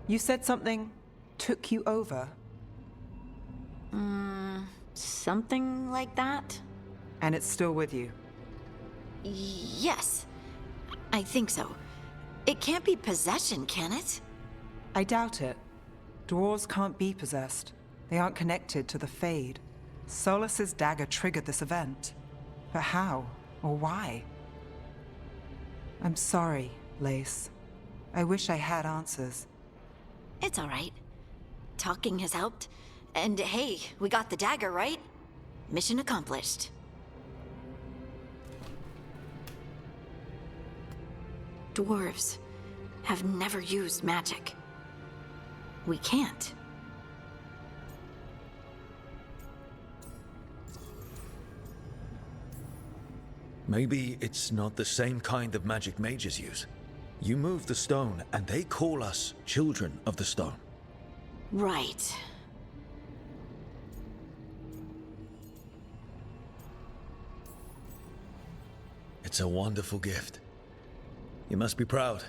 You said something took you over? Something like that? And it's still with you? Yes. I think so. It can't be possession, can it? I doubt it. Dwarves can't be possessed. They aren't connected to the Fade. Solus's dagger triggered this event. But how? Or why? I'm sorry, Lace. I wish I had answers. It's all right. Talking has helped. And hey, we got the dagger, right? Mission accomplished. Dwarves have never used magic. We can't. Maybe it's not the same kind of magic mages use. You move the stone, and they call us children of the stone. Right. It's a wonderful gift. You must be proud.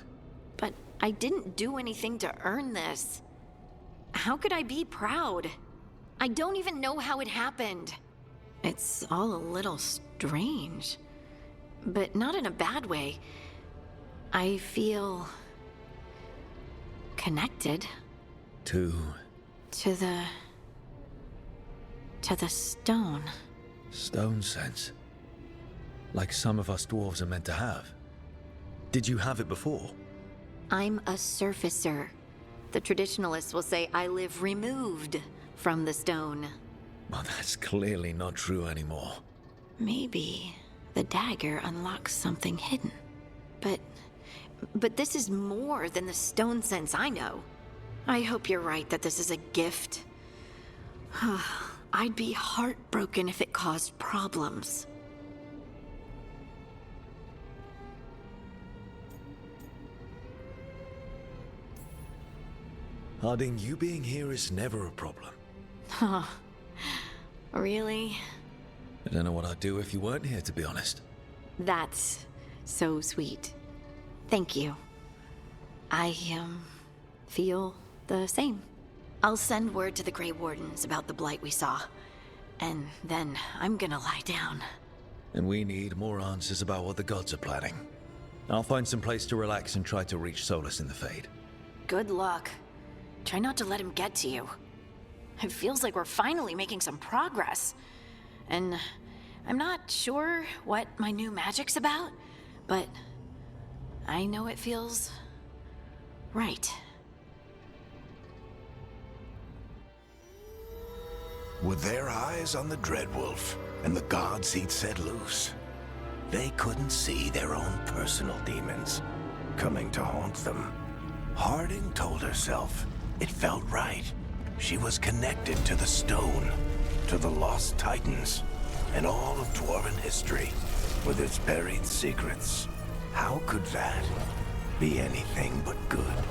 But I didn't do anything to earn this. How could I be proud? I don't even know how it happened. It's all a little strange. But not in a bad way. I feel connected. To the stone. stone sense. Like some of us dwarves are meant to have. Did you have it before? I'm a surfacer. The traditionalists will say I live removed from the stone. Well, that's clearly not true anymore. Maybe the dagger unlocks something hidden. But this is more than the stone sense I know. I hope you're right that this is a gift. I'd be heartbroken if it caused problems. Harding, you being here is never a problem. Huh. Really? I don't know what I'd do if you weren't here, to be honest. That's so sweet. Thank you. I, feel the same. I'll send word to the Grey Wardens about the blight we saw. And then I'm gonna lie down. And we need more answers about what the gods are planning. I'll find some place to relax and try to reach Solus in the Fade. Good luck. Try not to let him get to you. It feels like we're finally making some progress. And I'm not sure what my new magic's about, but I know it feels right. With their eyes on the Dreadwolf and the gods he'd set loose, they couldn't see their own personal demons coming to haunt them. Harding told herself it felt right. She was connected to the stone, to the lost titans, and all of Dwarven history, with its buried secrets. How could that be anything but good?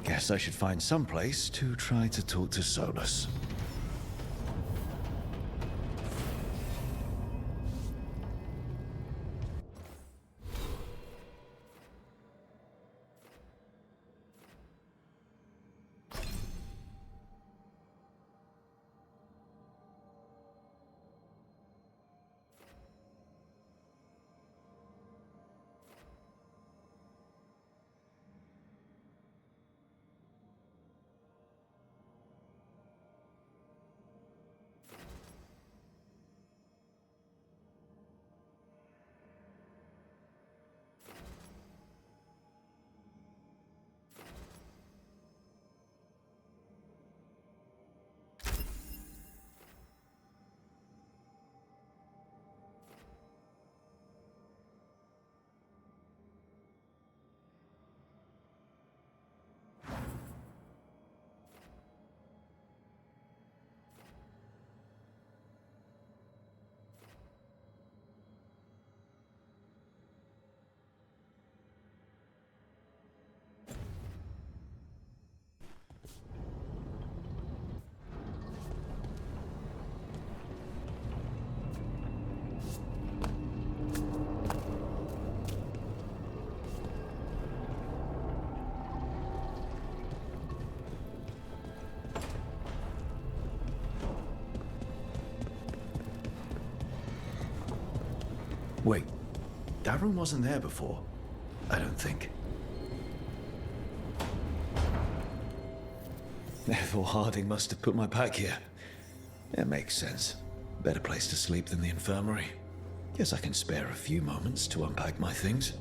Guess I should find some place to try to talk to Solus. Wait, Darren wasn't there before? I don't think. Ethel Harding must have put my pack here. It makes sense. Better place to sleep than the infirmary. Guess I can spare a few moments to unpack my things.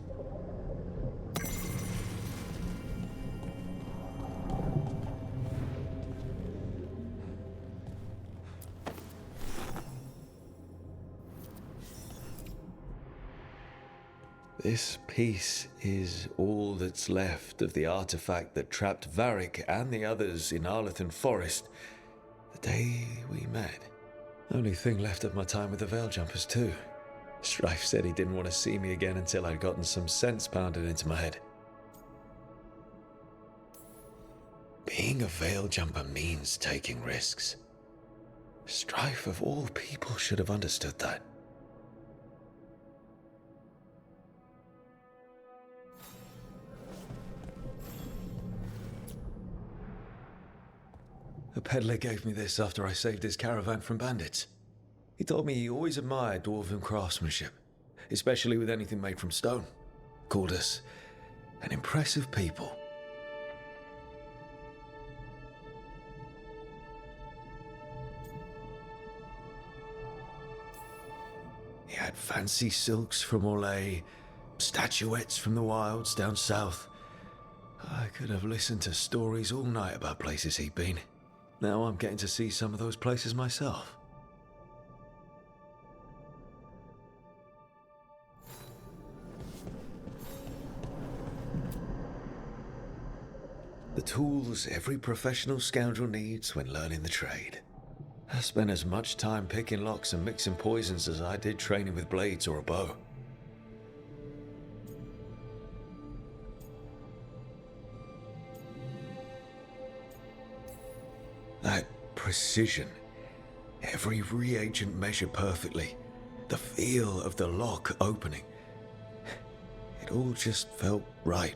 This piece is all that's left of the artifact that trapped Varric and the others in Arlethan Forest the day we met. Only thing left of my time with the Veiljumpers too. Strife said he didn't want to see me again until I'd gotten some sense pounded into my head. Being a Veiljumper means taking risks. Strife of all people should have understood that. A peddler gave me this after I saved his caravan from bandits. He told me he always admired dwarven craftsmanship, especially with anything made from stone. Called us an impressive people. He had fancy silks from Orlais, statuettes from the wilds down south. I could have listened to stories all night about places he'd been. Now I'm getting to see some of those places myself. The tools every professional scoundrel needs when learning the trade. I spent as much time picking locks and mixing poisons as I did training with blades or a bow. That precision, every reagent measured perfectly, the feel of the lock opening. It all just felt right.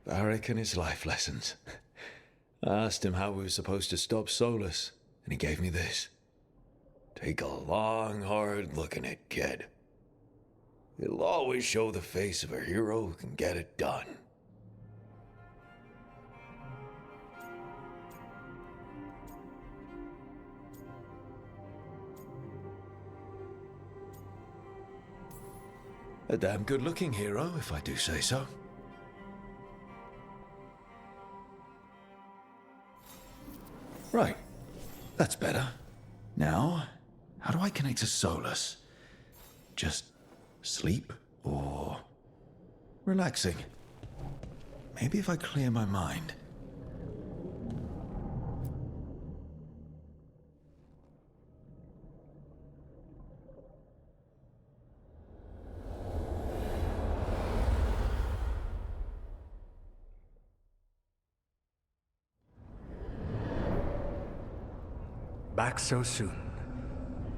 Varric and his life lessons. I asked him how we were supposed to stop Solus, and he gave me this. Take a long, hard look at it, kid. It'll always show the face of a hero who can get it done. A damn good-looking hero, if I do say so. Right. That's better. Now, how do I connect to Solus? Just sleep or relaxing? Maybe if I clear my mind. Back so soon.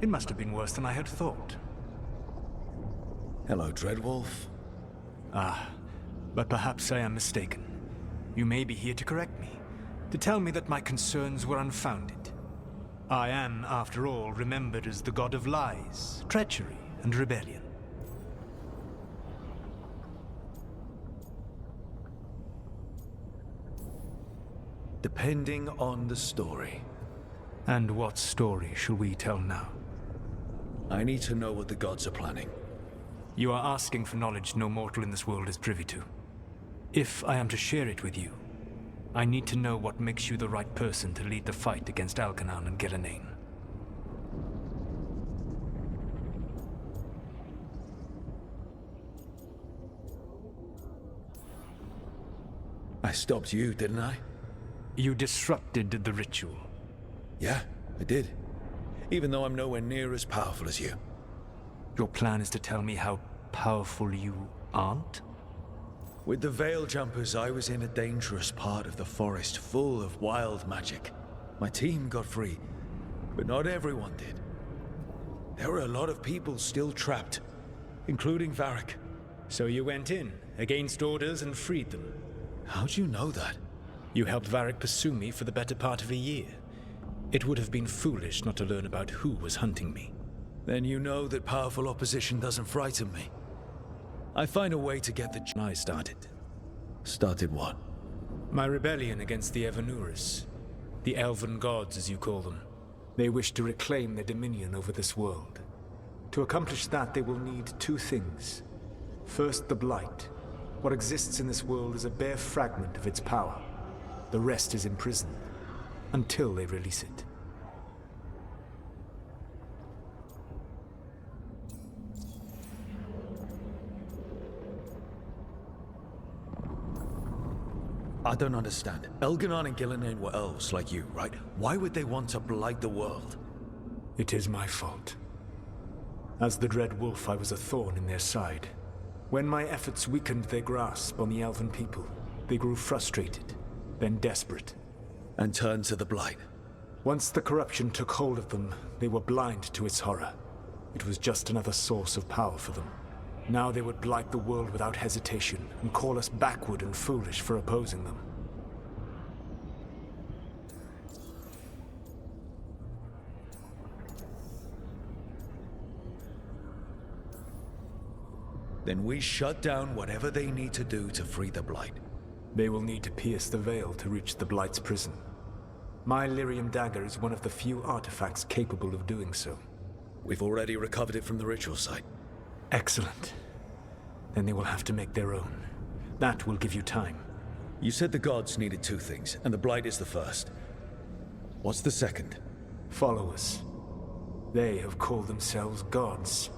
It must have been worse than I had thought. Hello, Dreadwolf. But perhaps I am mistaken. You may be here to correct me, to tell me that my concerns were unfounded. I am, after all, remembered as the god of lies, treachery, and rebellion. Depending on the story. And what story shall we tell now? I need to know what the gods are planning. You are asking for knowledge no mortal in this world is privy to. If I am to share it with you, I need to know what makes you the right person to lead the fight against Alkanan and Gillenane. I stopped you, didn't I? You disrupted the ritual. Yeah, I did. Even though I'm nowhere near as powerful as you. Your plan is to tell me how powerful you aren't? With the Veiljumpers, I was in a dangerous part of the forest full of wild magic. My team got free, but not everyone did. There were a lot of people still trapped, including Varric. So you went in, against orders, and freed them? How'd you know that? You helped Varric pursue me for the better part of a year. It would have been foolish not to learn about who was hunting me. Then you know that powerful opposition doesn't frighten me. I find a way to get the I started. Started what? My rebellion against the Evanuris. The Elven Gods, as you call them. They wish to reclaim their dominion over this world. To accomplish that, they will need two things. First, the Blight. What exists in this world is a bare fragment of its power. The rest is imprisoned, until they release it. I don't understand. Elganon and Gillinan were elves like you, right? Why would they want to blight the world? It is my fault. As the Dread Wolf, I was a thorn in their side. When my efforts weakened their grasp on the Elven people, they grew frustrated, then desperate. And turned to the blight. Once the corruption took hold of them, they were blind to its horror. It was just another source of power for them. Now they would blight the world without hesitation, and call us backward and foolish for opposing them. Then we shut down whatever they need to do to free the blight. They will need to pierce the veil to reach the Blight's prison. My Lyrium dagger is one of the few artifacts capable of doing so. We've already recovered it from the ritual site. Excellent. Then they will have to make their own. That will give you time. You said the gods needed two things, and the blight is the first. What's the second? Followers. They have called themselves gods.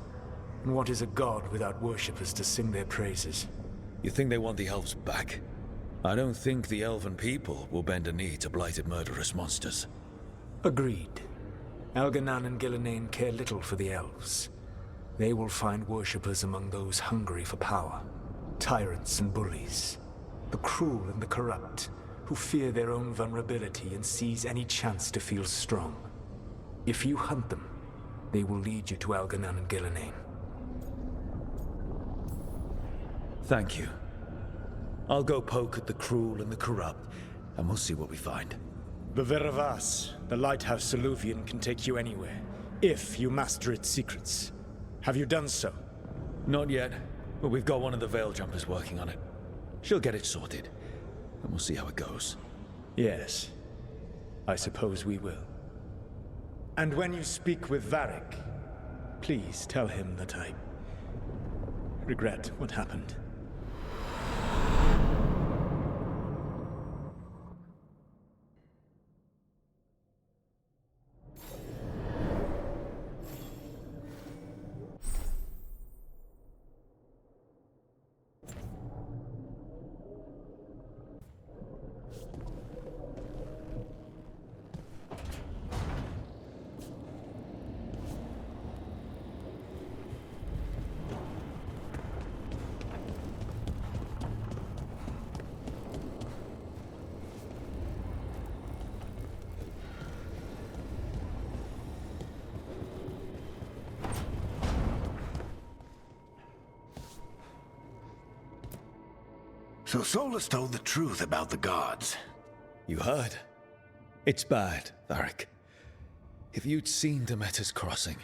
And what is a god without worshippers to sing their praises? You think they want the elves back? I don't think the elven people will bend a knee to blighted murderous monsters. Agreed. Elganon and Gillinan care little for the elves. They will find worshippers among those hungry for power. Tyrants and bullies. The cruel and the corrupt, who fear their own vulnerability and seize any chance to feel strong. If you hunt them, they will lead you to Elganon and Gillinan. Thank you. I'll go poke at the cruel and the corrupt, and we'll see what we find. The Veravas, the lighthouse Soluvian, can take you anywhere, if you master its secrets. Have you done so? Not yet, but we've got one of the Veil Jumpers working on it. She'll get it sorted, and we'll see how it goes. Yes, I suppose we will. And when you speak with Varric, please tell him that I regret what happened. So Solus told the truth about the gods. You heard? It's bad, Varric. If you'd seen Demeter's crossing...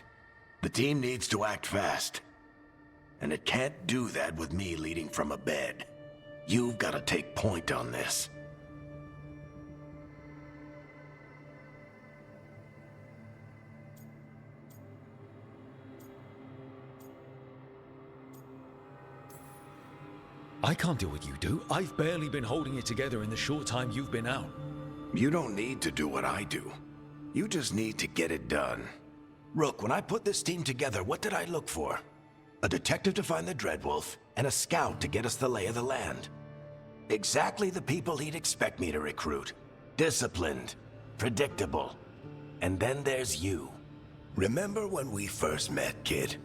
The team needs to act fast. And it can't do that with me leading from a bed. You've got to take point on this. I can't do what you do. I've barely been holding it together in the short time you've been out. You don't need to do what I do. You just need to get it done. Rook, when I put this team together, what did I look for? A detective to find the Dreadwolf, and a scout to get us the lay of the land. Exactly the people he'd expect me to recruit. Disciplined, predictable. And then there's you. Remember when we first met, kid?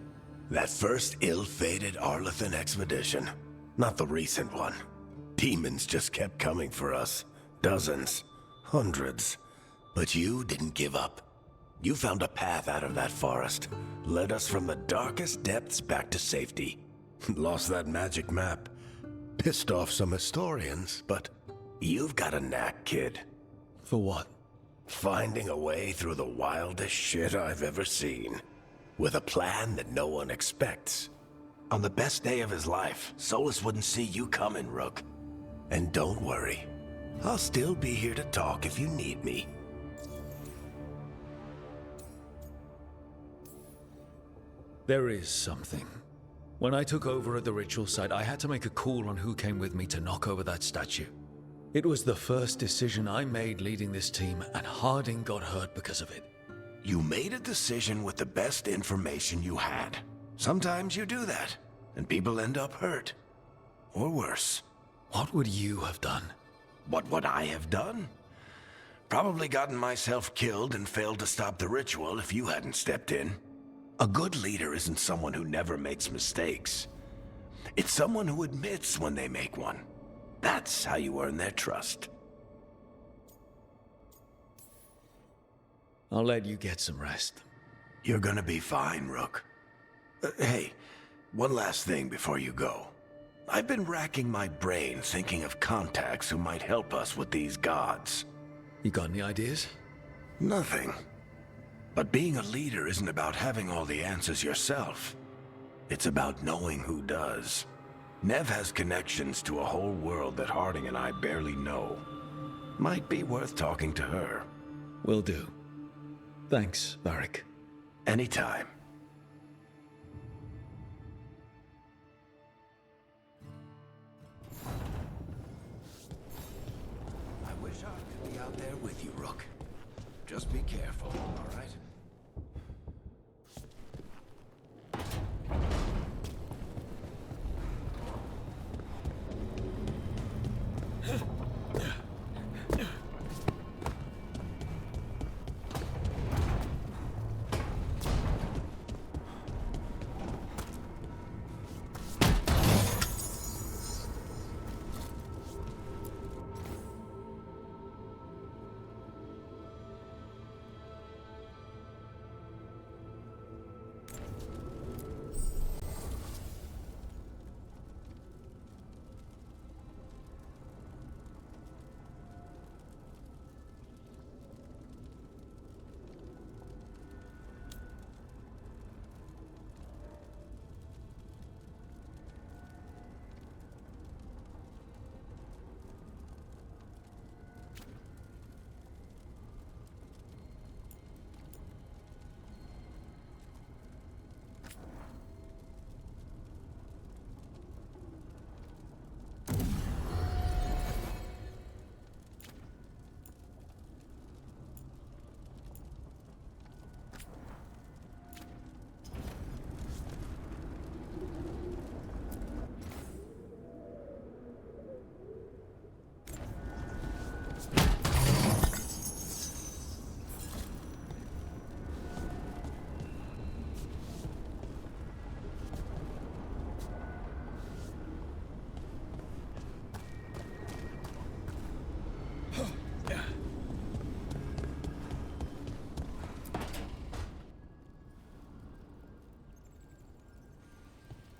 That first ill-fated Arlathan expedition. Not the recent one. Demons just kept coming for us. Dozens. Hundreds. But you didn't give up. You found a path out of that forest. Led us from the darkest depths back to safety. Lost that magic map. Pissed off some historians, but you've got a knack, kid. For what? Finding a way through the wildest shit I've ever seen. With a plan that no one expects. On the best day of his life, Solus wouldn't see you coming, Rook. And don't worry. I'll still be here to talk if you need me. There is something. When I took over at the ritual site, I had to make a call on who came with me to knock over that statue. It was the first decision I made leading this team, and Harding got hurt because of it. You made a decision with the best information you had. Sometimes you do that, and people end up hurt. Or worse. What would you have done? What would I have done? Probably gotten myself killed and failed to stop the ritual if you hadn't stepped in. A good leader isn't someone who never makes mistakes. It's someone who admits when they make one. That's how you earn their trust. I'll let you get some rest. You're gonna be fine, Rook. Hey, one last thing before you go. I've been racking my brain thinking of contacts who might help us with these gods. You got any ideas? Nothing. But being a leader isn't about having all the answers yourself. It's about knowing who does. Nev has connections to a whole world that Harding and I barely know. Might be worth talking to her. Will do. Thanks, Varric. Anytime. I wish I could be out there with you, Rook. Just be careful, all right?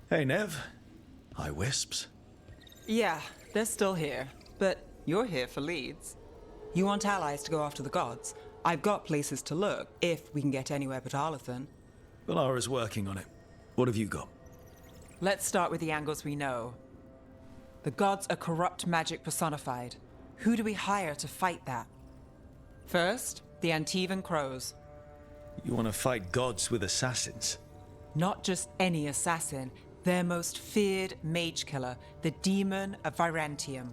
Hey, Nev. Hi, Wisps. Yeah, they're still here. But you're here for leads. You want allies to go after the gods? I've got places to look, if we can get anywhere but Arlathan. Valara's working on it. What have you got? Let's start with the angles we know. The gods are corrupt magic personified. Who do we hire to fight that? First, the Antivan Crows. You want to fight gods with assassins? Not just any assassin, their most feared mage killer, the Demon of Virantium.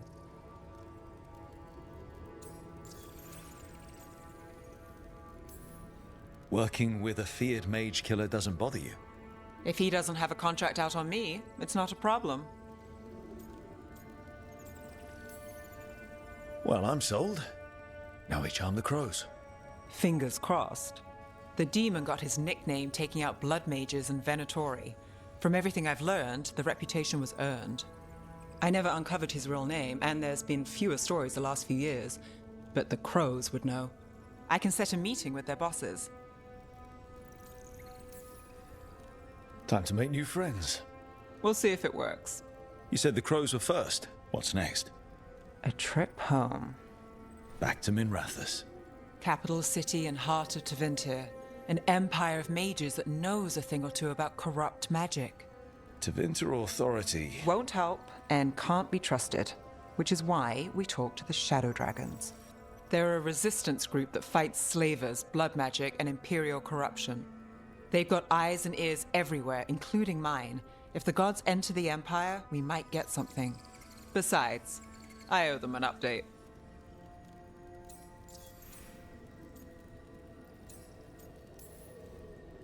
Working with a feared mage killer doesn't bother you? If he doesn't have a contract out on me, it's not a problem. Well, I'm sold. Now we charm the crows. Fingers crossed. The demon got his nickname taking out blood mages and Venatori. From everything I've learned, the reputation was earned. I never uncovered his real name, and there's been fewer stories the last few years, but the crows would know. I can set a meeting with their bosses. Time to make new friends. We'll see if it works. You said the crows were first. What's next? A trip home. Back to Minrathous. Capital city and heart of Tevinter. An empire of mages that knows a thing or two about corrupt magic. Tevinter Authority. Won't help and can't be trusted, which is why we talk to the Shadow Dragons. They're a resistance group that fights slavers, blood magic, and imperial corruption. They've got eyes and ears everywhere, including mine. If the gods enter the Empire, we might get something. Besides, I owe them an update.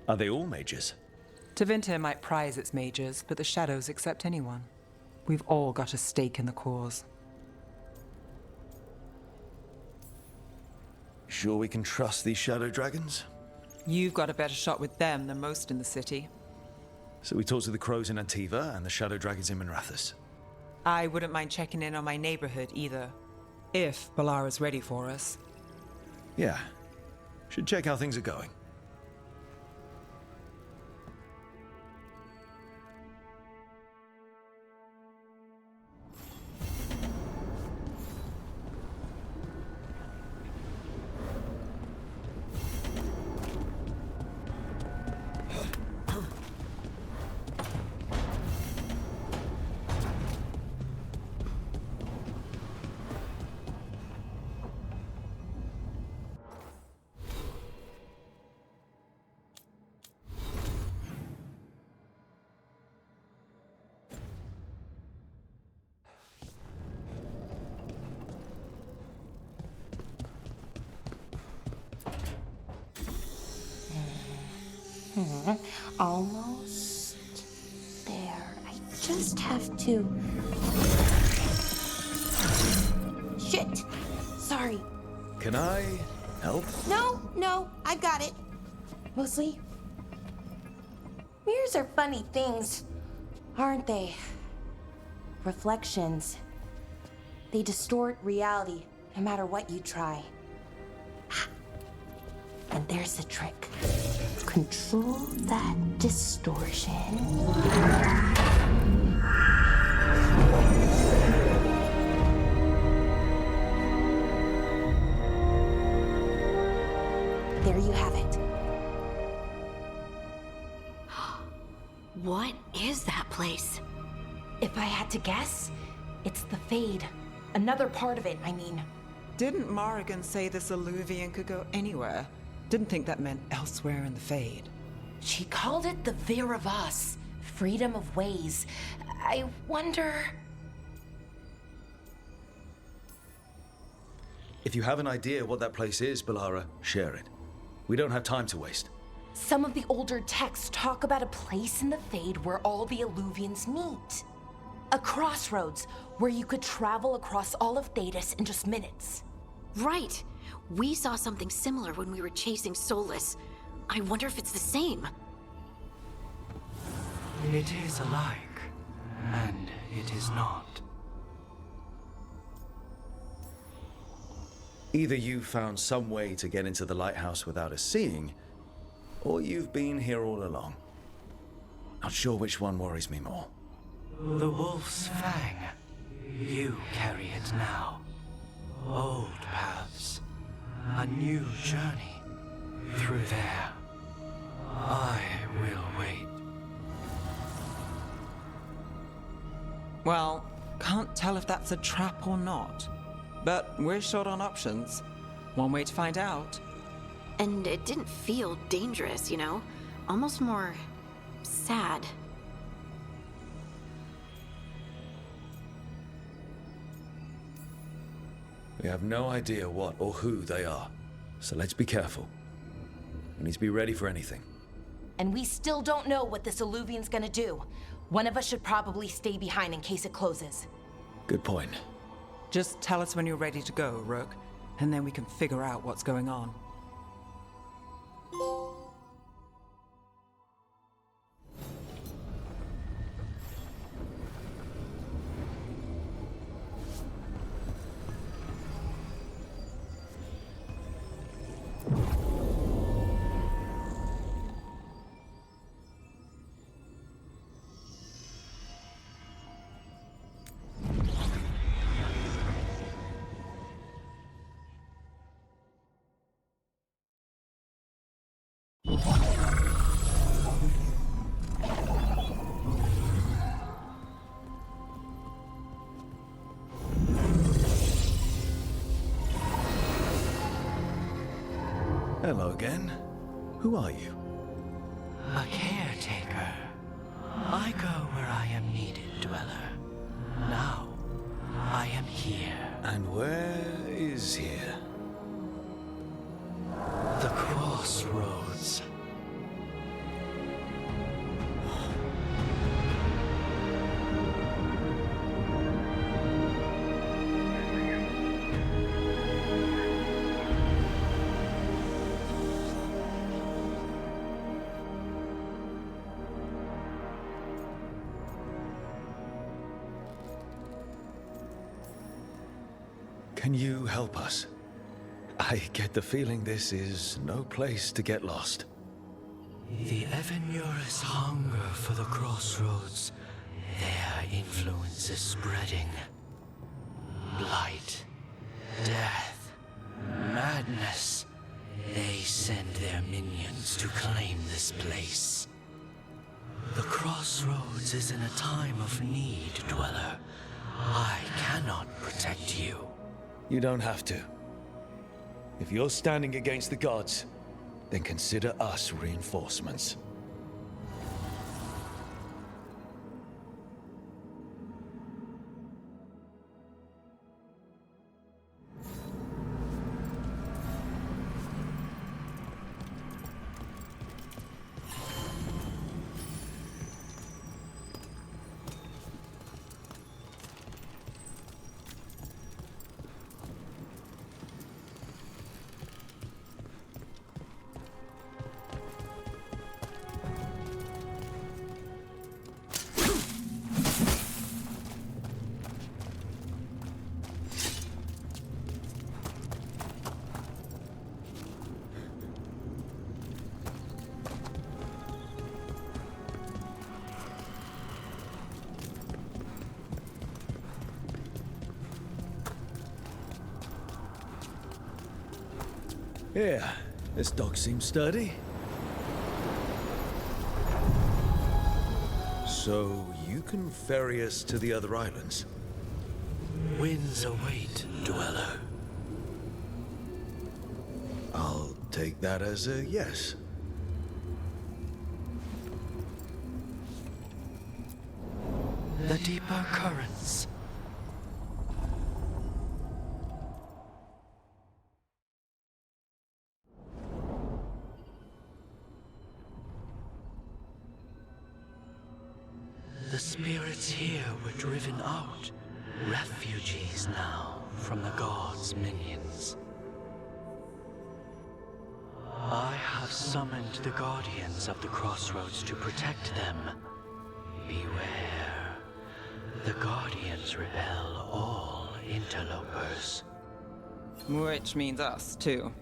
Are they all mages? Tevinter might prize its mages, but the Shadows accept anyone. We've all got a stake in the cause. Sure we can trust these Shadow Dragons? You've got a better shot with them than most in the city. So we talk to the crows in Antiva and the Shadow Dragons in Minrathous. I wouldn't mind checking in on my neighborhood either. If Balara's ready for us. Yeah. Should check how things are going. Almost there. I just have to... Shit! Sorry. Can I help? No, I've got it. Mostly, mirrors are funny things, aren't they? Reflections. They distort reality, no matter what you try. And there's the trick. Control that distortion. There you have it. What is that place? If I had to guess, it's the Fade. Another part of it, I mean. Didn't Morrigan say this Illuvian could go anywhere? Didn't think that meant elsewhere in the Fade. She called it the Vir of Us, freedom of ways. I wonder... If you have an idea what that place is, Balara, share it. We don't have time to waste. Some of the older texts talk about a place in the Fade where all the Illuvians meet. A crossroads where you could travel across all of Thedas in just minutes. Right. We saw something similar when we were chasing Solus. I wonder if it's the same. It is alike, and it is not. Either you found some way to get into the lighthouse without us seeing, or you've been here all along. Not sure which one worries me more. The Wolf's Fang. You carry it now. Old paths. A new journey. Through there. I will wait. Well, can't tell if that's a trap or not. But we're short on options. One way to find out. And it didn't feel dangerous, you know? Almost more sad. We have no idea what or who they are, so let's be careful. We need to be ready for anything. And we still don't know what this Illuvian's gonna do. One of us should probably stay behind in case it closes. Good point. Just tell us when you're ready to go, Rook, and then we can figure out what's going on. Hello again. Who are you? A caretaker. I go where I am needed, Dweller. Now, I am here. And where is here? The crossroads. Can you help us? I get the feeling this is no place to get lost. The Evenurus hunger for the crossroads. Their influence is spreading. Blight, death, madness. They send their minions to claim this place. The crossroads is in a time of need, Dweller. I cannot protect you. You don't have to. If you're standing against the gods, then consider us reinforcements. Yeah, this dock seems sturdy. So, you can ferry us to the other islands? Winds await, Dweller. I'll take that as a yes. The deeper currents. The spirits here were driven out, refugees now from the gods' minions. I have summoned the guardians of the crossroads to protect them. Beware. The guardians repel all interlopers. Which means us, too.